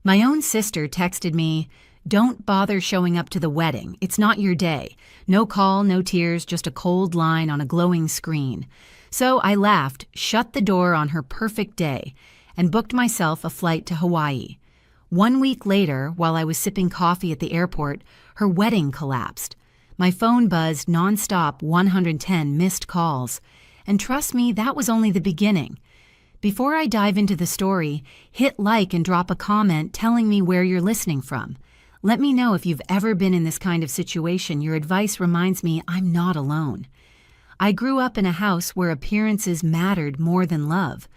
My own sister texted me, "Don't bother showing up to the wedding. It's not your day. No call, no tears, just a cold line on a glowing screen." So I laughed, shut the door on her perfect day, and booked myself a flight to Hawaii. 1 week later, while I was sipping coffee at the airport, her wedding collapsed. My phone buzzed nonstop, 110 missed calls. And trust me, that was only the beginning. Before I dive into the story, hit like and drop a comment telling me where you're listening from. Let me know if you've ever been in this kind of situation. Your advice reminds me I'm not alone. I grew up in a house where appearances mattered more than love.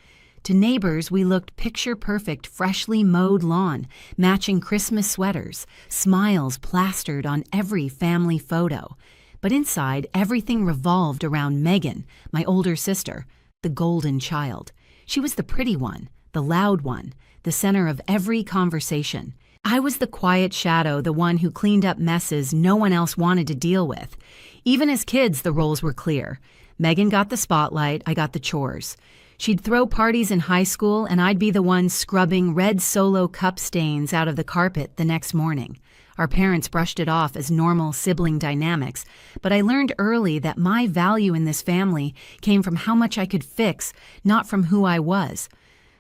To neighbors, we looked picture-perfect, freshly mowed lawn, matching Christmas sweaters, smiles plastered on every family photo. But inside, everything revolved around Megan, my older sister, the golden child. She was the pretty one, the loud one, the center of every conversation. I was the quiet shadow, the one who cleaned up messes no one else wanted to deal with. Even as kids, the roles were clear. Megan got the spotlight, I got the chores. She'd throw parties in high school, and I'd be the one scrubbing red Solo cup stains out of the carpet the next morning. Our parents brushed it off as normal sibling dynamics, but I learned early that my value in this family came from how much I could fix, not from who I was.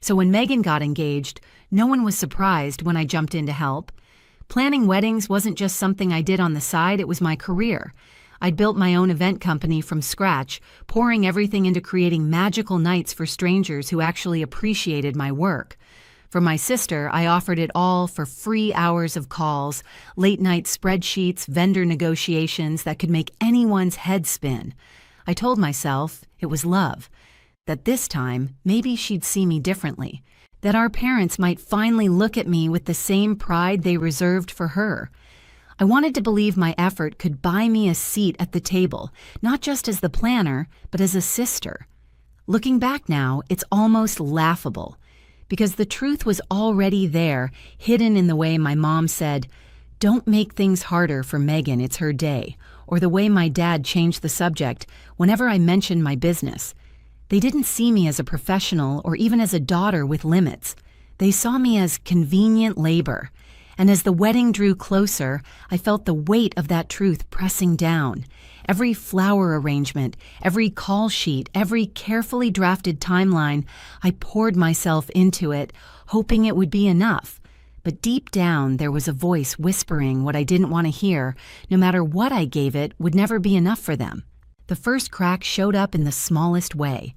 So when Megan got engaged, no one was surprised when I jumped in to help. Planning weddings wasn't just something I did on the side, it was my career. I'd built my own event company from scratch, pouring everything into creating magical nights for strangers who actually appreciated my work. For my sister, I offered it all for free hours of calls, late-night spreadsheets, vendor negotiations that could make anyone's head spin. I told myself it was love, that this time maybe she'd see me differently, that our parents might finally look at me with the same pride they reserved for her. I wanted to believe my effort could buy me a seat at the table, not just as the planner, but as a sister. Looking back now, it's almost laughable, because the truth was already there, hidden in the way my mom said, "Don't make things harder for Megan, it's her day," or the way my dad changed the subject whenever I mentioned my business. They didn't see me as a professional or even as a daughter with limits. They saw me as convenient labor. And as the wedding drew closer, I felt the weight of that truth pressing down. Every flower arrangement, every call sheet, every carefully drafted timeline, I poured myself into it, hoping it would be enough. But deep down, there was a voice whispering what I didn't want to hear, no matter what I gave it, would never be enough for them. The first crack showed up in the smallest way.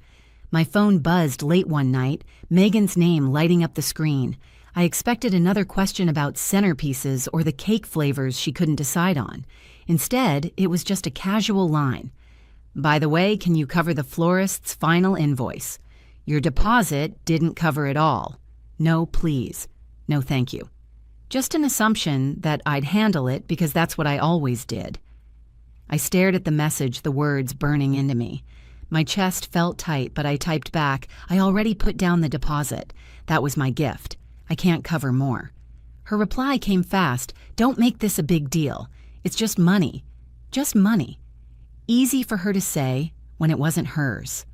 My phone buzzed late one night, Megan's name lighting up the screen. I expected another question about centerpieces or the cake flavors she couldn't decide on. Instead, it was just a casual line. "By the way, can you cover the florist's final invoice? Your deposit didn't cover it all. No, please. No, thank you." Just an assumption that I'd handle it because that's what I always did. I stared at the message, the words burning into me. My chest felt tight, but I typed back, "I already put down the deposit. That was my gift. I can't cover more." Her reply came fast, "Don't make this a big deal. It's just money. Just money." Easy for her to say when it wasn't hers.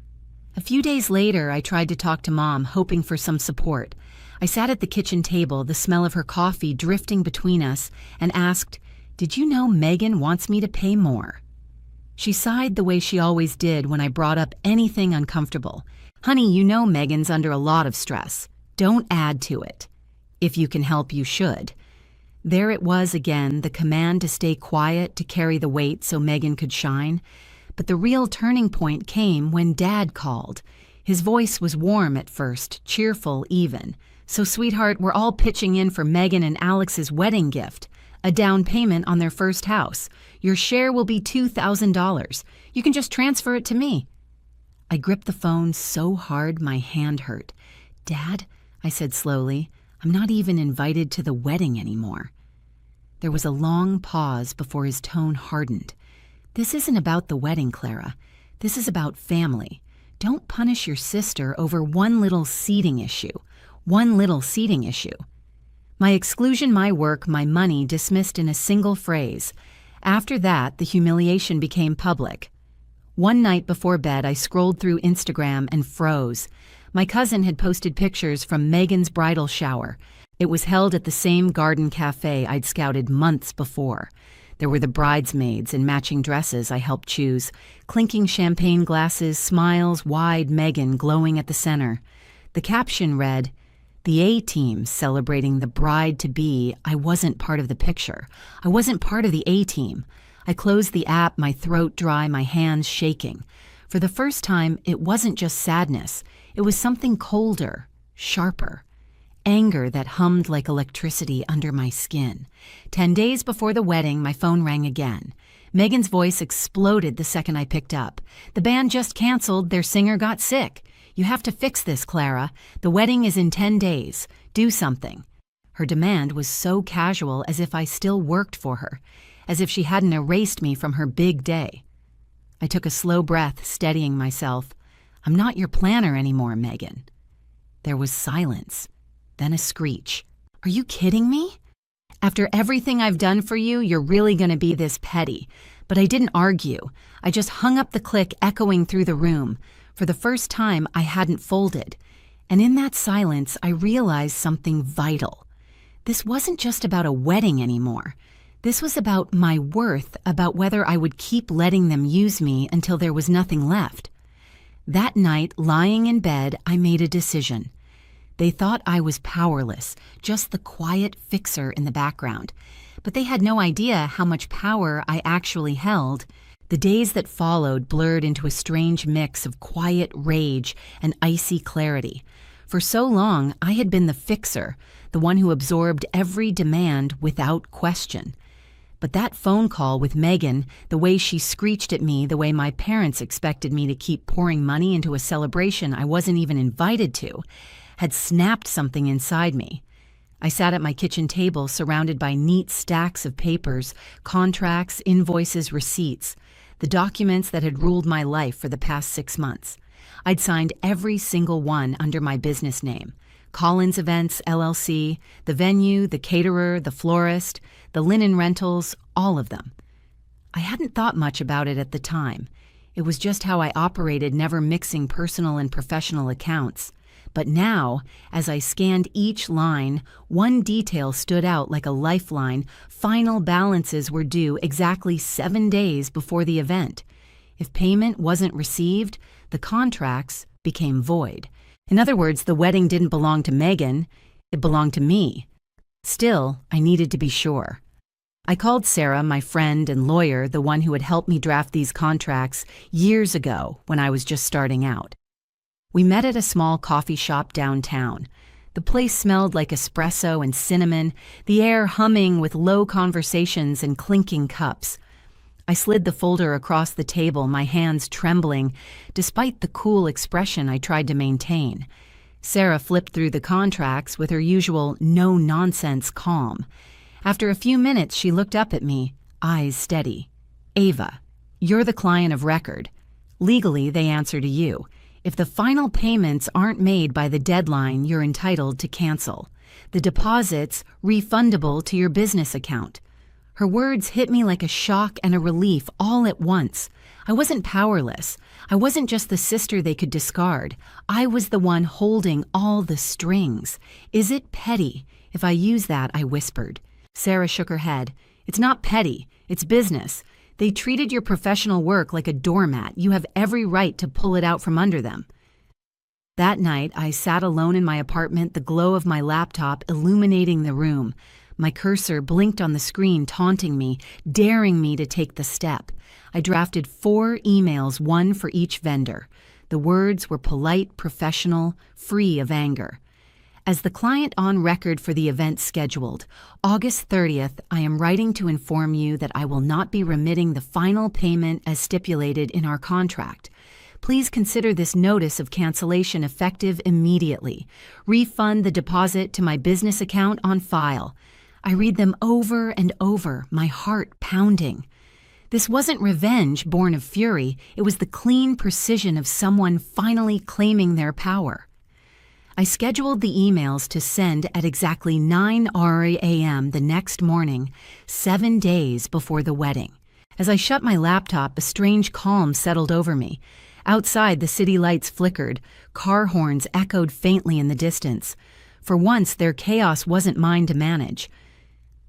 A few days later, I tried to talk to Mom, hoping for some support. I sat at the kitchen table, the smell of her coffee drifting between us, and asked, "Did you know Megan wants me to pay more?" She sighed the way she always did when I brought up anything uncomfortable. "Honey, you know Megan's under a lot of stress. Don't add to it. If you can help, you should." There it was again, the command to stay quiet, to carry the weight so Megan could shine. But the real turning point came when Dad called. His voice was warm at first, cheerful even. "So, sweetheart, we're all pitching in for Megan and Alex's wedding gift. A down payment on their first house. Your share will be $2,000. You can just transfer it to me." I gripped the phone so hard my hand hurt. "Dad," I said slowly, "I'm not even invited to the wedding anymore." There was a long pause before his tone hardened. "This isn't about the wedding, Clara. This is about family. Don't punish your sister over one little seating issue. One little seating issue." My exclusion, my work, my money dismissed in a single phrase. After that, the humiliation became public. One night before bed, I scrolled through Instagram and froze. My cousin had posted pictures from Megan's bridal shower. It was held at the same garden cafe I'd scouted months before. There were the bridesmaids in matching dresses I helped choose, clinking champagne glasses, smiles, wide Megan glowing at the center. The caption read, "The A-team celebrating the bride-to-be. I wasn't part of the picture. I wasn't part of the A-team." I closed the app, my throat dry, my hands shaking. For the first time, it wasn't just sadness. It was something colder, sharper. Anger that hummed like electricity under my skin. 10 days before the wedding, my phone rang again. Megan's voice exploded the second I picked up. "The band just canceled. Their singer got sick. You have to fix this, Clara. The wedding is in 10 days. Do something." Her demand was so casual, as if I still worked for her, as if she hadn't erased me from her big day. I took a slow breath, steadying myself. "I'm not your planner anymore, Megan." There was silence. Then a screech. "Are you kidding me? After everything I've done for you, you're really going to be this petty." But I didn't argue. I just hung up the click echoing through the room. For the first time, I hadn't folded. And in that silence, I realized something vital. This wasn't just about a wedding anymore. This was about my worth, about whether I would keep letting them use me until there was nothing left. That night, lying in bed, I made a decision. They thought I was powerless, just the quiet fixer in the background. But they had no idea how much power I actually held. The days that followed blurred into a strange mix of quiet rage and icy clarity. For so long, I had been the fixer, the one who absorbed every demand without question. But that phone call with Megan, the way she screeched at me, the way my parents expected me to keep pouring money into a celebration I wasn't even invited to, had snapped something inside me. I sat at my kitchen table surrounded by neat stacks of papers, contracts, invoices, receipts, the documents that had ruled my life for the past 6 months. I'd signed every single one under my business name. Collins Events, LLC, the venue, the caterer, the florist, the linen rentals, all of them. I hadn't thought much about it at the time. It was just how I operated, never mixing personal and professional accounts. But now, as I scanned each line, one detail stood out like a lifeline. Final balances were due exactly 7 days before the event. If payment wasn't received, the contracts became void. In other words, the wedding didn't belong to Megan, it belonged to me. Still, I needed to be sure. I called Sarah, my friend and lawyer, the one who had helped me draft these contracts years ago when I was just starting out. We met at a small coffee shop downtown. The place smelled like espresso and cinnamon, the air humming with low conversations and clinking cups. I slid the folder across the table, my hands trembling, despite the cool expression I tried to maintain. Sarah flipped through the contracts with her usual no-nonsense calm. After a few minutes, she looked up at me, eyes steady. "Ava, you're the client of record. Legally, they answer to you. If the final payments aren't made by the deadline, you're entitled to cancel. The deposit's refundable to your business account." Her words hit me like a shock and a relief all at once. I wasn't powerless. I wasn't just the sister they could discard. I was the one holding all the strings. "Is it petty if I use that?" I whispered. Sarah shook her head. "It's not petty. It's business. They treated your professional work like a doormat. You have every right to pull it out from under them." That night, I sat alone in my apartment, the glow of my laptop illuminating the room. My cursor blinked on the screen, taunting me, daring me to take the step. I drafted 4 emails, one for each vendor. The words were polite, professional, free of anger. As the client on record for the event scheduled, August 30th, I am writing to inform you that I will not be remitting the final payment as stipulated in our contract. Please consider this notice of cancellation effective immediately. Refund the deposit to my business account on file. I read them over and over, my heart pounding. This wasn't revenge born of fury. It was the clean precision of someone finally claiming their power. I scheduled the emails to send at exactly 9 a.m. the next morning, 7 days before the wedding. As I shut my laptop, a strange calm settled over me. Outside, the city lights flickered. Car horns echoed faintly in the distance. For once, their chaos wasn't mine to manage.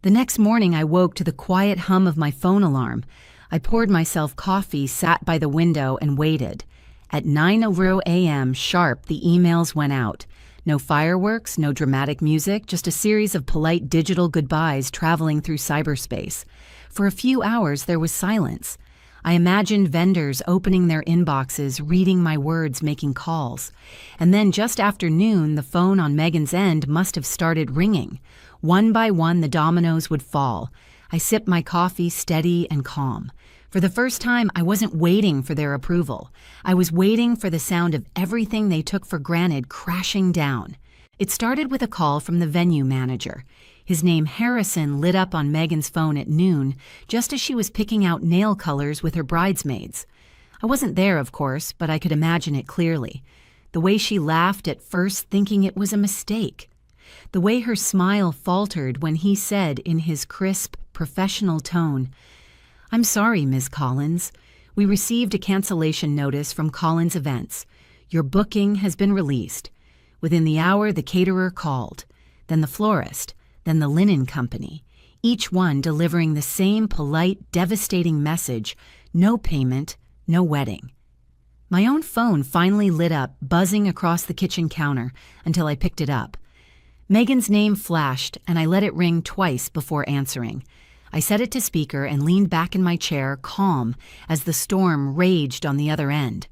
The next morning, I woke to the quiet hum of my phone alarm. I poured myself coffee, sat by the window, and waited. At 9:00 a.m. sharp, the emails went out. No fireworks, no dramatic music, just a series of polite digital goodbyes traveling through cyberspace. For a few hours, there was silence. I imagined vendors opening their inboxes, reading my words, making calls. And then just after noon, the phone on Megan's end must have started ringing. One by one, the dominoes would fall. I sipped my coffee, steady and calm. For the first time, I wasn't waiting for their approval. I was waiting for the sound of everything they took for granted crashing down. It started with a call from the venue manager. His name, Harrison, lit up on Megan's phone at noon, just as she was picking out nail colors with her bridesmaids. I wasn't there, of course, but I could imagine it clearly. The way she laughed at first, thinking it was a mistake. The way her smile faltered when he said in his crisp, professional tone, "I'm sorry, Ms. Collins. We received a cancellation notice from Collins Events. Your booking has been released." Within the hour, the caterer called, then the florist, then the linen company, each one delivering the same polite, devastating message: no payment, no wedding. My own phone finally lit up, buzzing across the kitchen counter until I picked it up. Megan's name flashed, and I let it ring twice before answering. I set it to speaker and leaned back in my chair, calm, as the storm raged on the other end.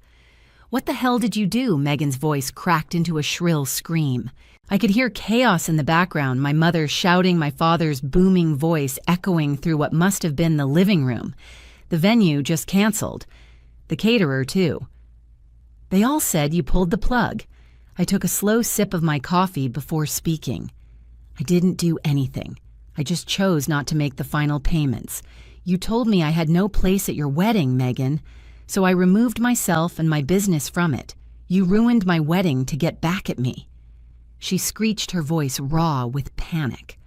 "What the hell did you do?" Megan's voice cracked into a shrill scream. I could hear chaos in the background, my mother shouting, my father's booming voice echoing through what must have been the living room. The venue just canceled. The caterer, too. "They all said you pulled the plug." I took a slow sip of my coffee before speaking. "I didn't do anything. I just chose not to make the final payments. You told me I had no place at your wedding, Megan, so I removed myself and my business from it. You ruined my wedding to get back at me." She screeched, her voice raw with panic.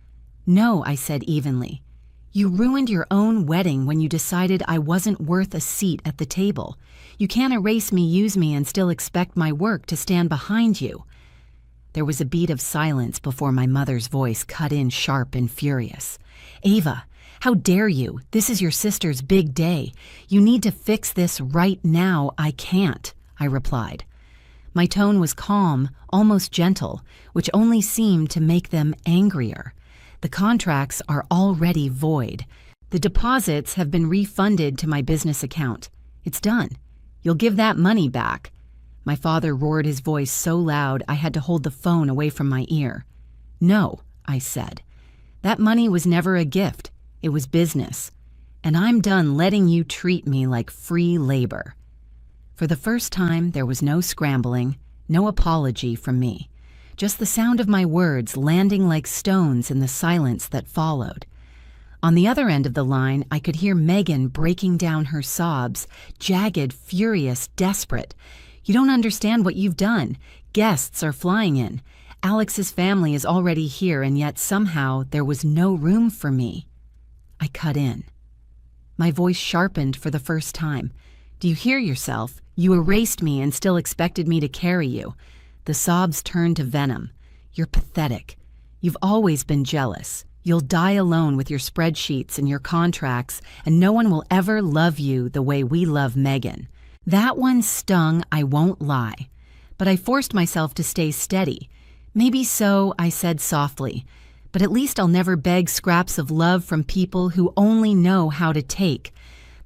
"No," I said evenly. "You ruined your own wedding when you decided I wasn't worth a seat at the table. You can't erase me, use me, and still expect my work to stand behind you." There was a beat of silence before my mother's voice cut in sharp and furious. "Ava, how dare you? This is your sister's big day. You need to fix this right now." "I can't," I replied. My tone was calm, almost gentle, which only seemed to make them angrier. "The contracts are already void. The deposits have been refunded to my business account. It's done. You'll give that money back." My father roared, his voice so loud I had to hold the phone away from my ear. "No," I said. "That money was never a gift. It was business. And I'm done letting you treat me like free labor." For the first time, there was no scrambling, no apology from me. Just the sound of my words landing like stones in the silence that followed. On the other end of the line, I could hear Megan breaking down her sobs, jagged, furious, desperate. "You don't understand what you've done. Guests are flying in. Alex's family is already here, and yet somehow there was no room for me." I cut in. My voice sharpened for the first time. "Do you hear yourself? You erased me and still expected me to carry you." The sobs turned to venom. "You're pathetic. You've always been jealous. You'll die alone with your spreadsheets and your contracts, and no one will ever love you the way we love Megan." That one stung, I won't lie. But I forced myself to stay steady. "Maybe so," I said softly, "but at least I'll never beg scraps of love from people who only know how to take."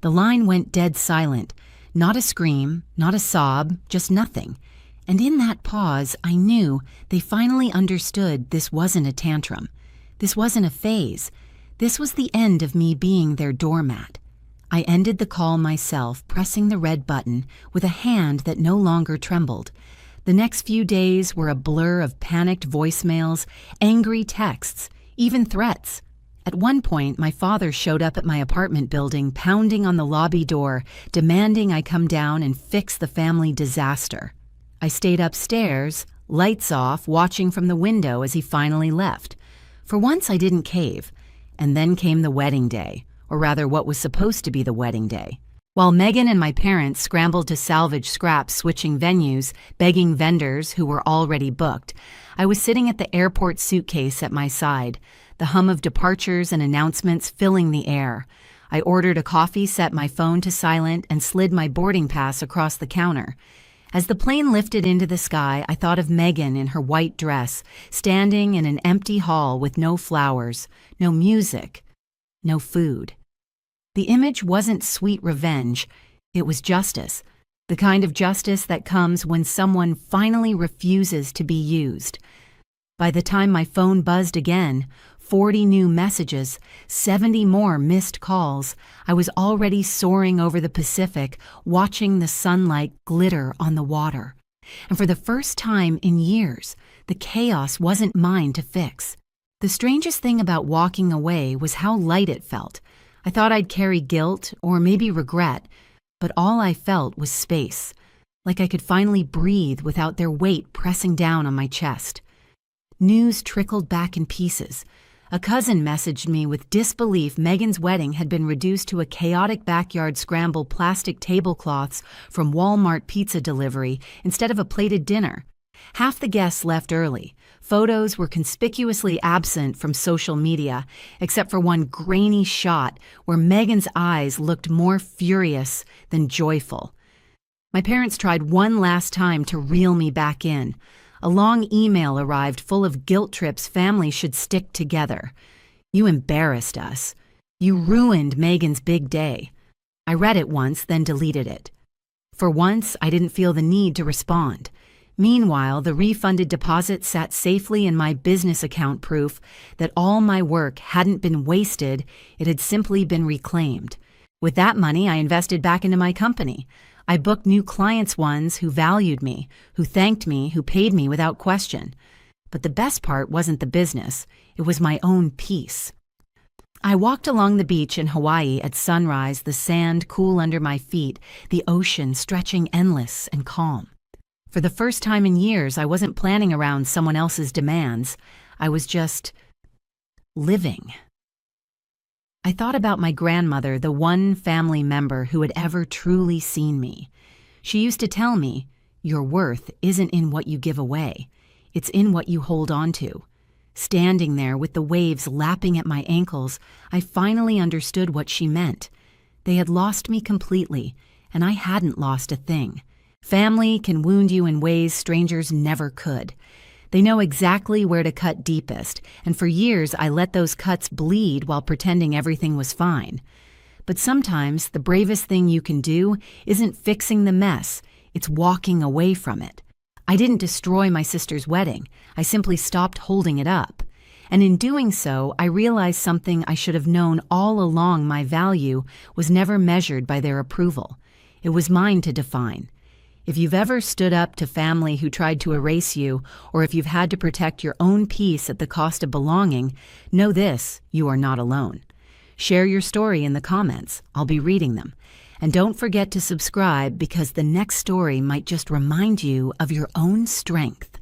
The line went dead silent. Not a scream, not a sob, just nothing. And in that pause, I knew they finally understood this wasn't a tantrum. This wasn't a phase. This was the end of me being their doormat. I ended the call myself, pressing the red button with a hand that no longer trembled. The next few days were a blur of panicked voicemails, angry texts, even threats. At one point, my father showed up at my apartment building, pounding on the lobby door, demanding I come down and fix the family disaster. I stayed upstairs, lights off, watching from the window as he finally left. For once, I didn't cave. And then came the wedding day, or rather what was supposed to be the wedding day. While Megan and my parents scrambled to salvage scraps, switching venues, begging vendors who were already booked, I was sitting at the airport suitcase at my side, the hum of departures and announcements filling the air. I ordered a coffee, set my phone to silent, and slid my boarding pass across the counter. As the plane lifted into the sky, I thought of Megan in her white dress, standing in an empty hall with no flowers, no music, no food. The image wasn't sweet revenge, it was justice, the kind of justice that comes when someone finally refuses to be used. By the time my phone buzzed again, 40 new messages, 70 more missed calls, I was already soaring over the Pacific, watching the sunlight glitter on the water. And for the first time in years, the chaos wasn't mine to fix. The strangest thing about walking away was how light it felt. I thought I'd carry guilt or maybe regret, but all I felt was space, like I could finally breathe without their weight pressing down on my chest. News trickled back in pieces. A cousin messaged me with disbelief Megan's wedding had been reduced to a chaotic backyard scramble, plastic tablecloths from Walmart pizza delivery instead of a plated dinner. Half the guests left early. Photos were conspicuously absent from social media, except for one grainy shot where Megan's eyes looked more furious than joyful. My parents tried one last time to reel me back in. A long email arrived full of guilt trips families should stick together. You embarrassed us. You ruined Megan's big day. I read it once, then deleted it. For once, I didn't feel the need to respond. Meanwhile, the refunded deposit sat safely in my business account, proof that all my work hadn't been wasted, it had simply been reclaimed. With that money, I invested back into my company. I booked new clients, ones who valued me, who thanked me, who paid me without question. But the best part wasn't the business, it was my own peace. I walked along the beach in Hawaii at sunrise, the sand cool under my feet, the ocean stretching endless and calm. For the first time in years, I wasn't planning around someone else's demands. I was just living. I thought about my grandmother, the one family member who had ever truly seen me. She used to tell me, "Your worth isn't in what you give away. It's in what you hold on to." Standing there with the waves lapping at my ankles, I finally understood what she meant. They had lost me completely, and I hadn't lost a thing. Family can wound you in ways strangers never could. They know exactly where to cut deepest, and for years I let those cuts bleed while pretending everything was fine. But sometimes the bravest thing you can do isn't fixing the mess, it's walking away from it. I didn't destroy my sister's wedding, I simply stopped holding it up. And in doing so, I realized something I should have known all along: my value was never measured by their approval. It was mine to define. If you've ever stood up to family who tried to erase you, or if you've had to protect your own peace at the cost of belonging, know this: you are not alone. Share your story in the comments. I'll be reading them. And don't forget to subscribe, because the next story might just remind you of your own strength.